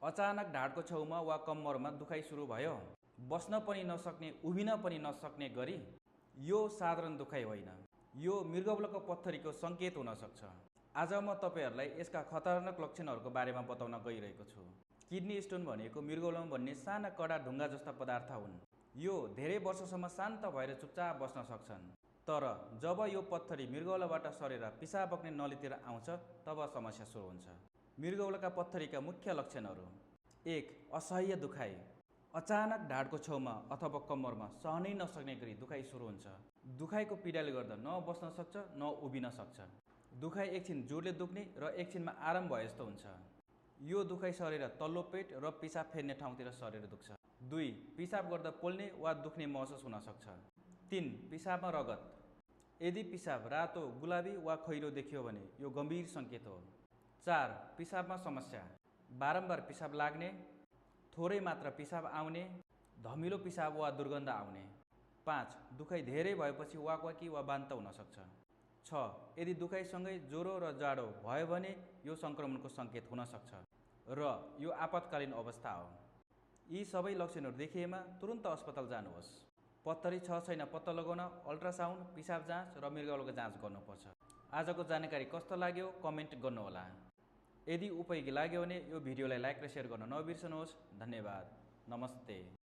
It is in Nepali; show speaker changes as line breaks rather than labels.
अचानक ढाडको छेउमा वा कम्मरमा दुखाइ सुरु भयो, बस्न पनि नसक्ने, उभिन पनि नसक्ने गरी, यो साधारण दुखाइ होइन, यो मृगौलाको पत्थरीको सङ्केत हुन सक्छ। आज म तपाईहरुलाई यसका खतरनाक लक्षणहरूको बारेमा बताउन गइरहेको छु। किडनी स्टोन भनेको मृगौलामा बन्ने साना कडा ढुङ्गा जस्ता पदार्थ हुन्। यो धेरै वर्षसम्म शान्त भएर चुपचाप बस्न सक्छन्, तर जब यो पत्थरी मृगौलाबाट सरेर पिसाब बग्ने नलीतिर आउँछ तब समस्या सुरु हुन्छ। मृगौलाका पत्थरीका मुख्य लक्षणहरू: 1. असह्य दुखाइ। अचानक ढाडको छेउमा अथवा कम्मरमा सहनै नसक्ने गरी दुखाइ सुरु हुन्छ। दुखाइको पीडाले गर्दा न बस्न सक्छ न उभिन सक्छ। दुखाइ एकछिन जोडले दुख्ने र एकछिनमा आराम भए जस्तो हुन्छ। यो दुखाइ सरेर तल्लो पेट र पिसाब फेर्ने ठाउँतिर सरेर दुख्छ। 2. पिसाब गर्दा पोल्ने वा दुख्ने महसुस हुन सक्छ। 3. पिसाबमा रगत। यदि पिसाब रातो, गुलाबी वा खैरो देखियो भने यो गम्भीर सङ्केत हो। 4. पिसाबमा समस्या। बारम्बार पिसाब लाग्ने, थोरै मात्र पिसाब आउने, धमिलो पिसाब वा दुर्गन्ध आउने। 5. दुखाइ धेरै भएपछि वाकवाकी वा बान्ता हुन सक्छ। 6. यदि दुखाइसँगै ज्वरो र जाडो भयो भने यो सङ्क्रमणको सङ्केत हुन सक्छ र यो आपतकालीन अवस्था हो। यी सबै लक्षणहरू देखिएमा तुरुन्त अस्पताल जानुहोस्। पत्थरी छ छैन पत्ता लगाउन अल्ट्रासाउन्ड, पिसाब जाँच र मृगौलाको जाँच गर्नुपर्छ। आजको जानकारी कस्तो लाग्यो कमेन्ट गर्नुहोला। यदि उपयोगी लाग्यो भने यो भिडियोलाई लाइक र सेयर गर्न नबिर्सनुहोस्। धन्यवाद। नमस्ते।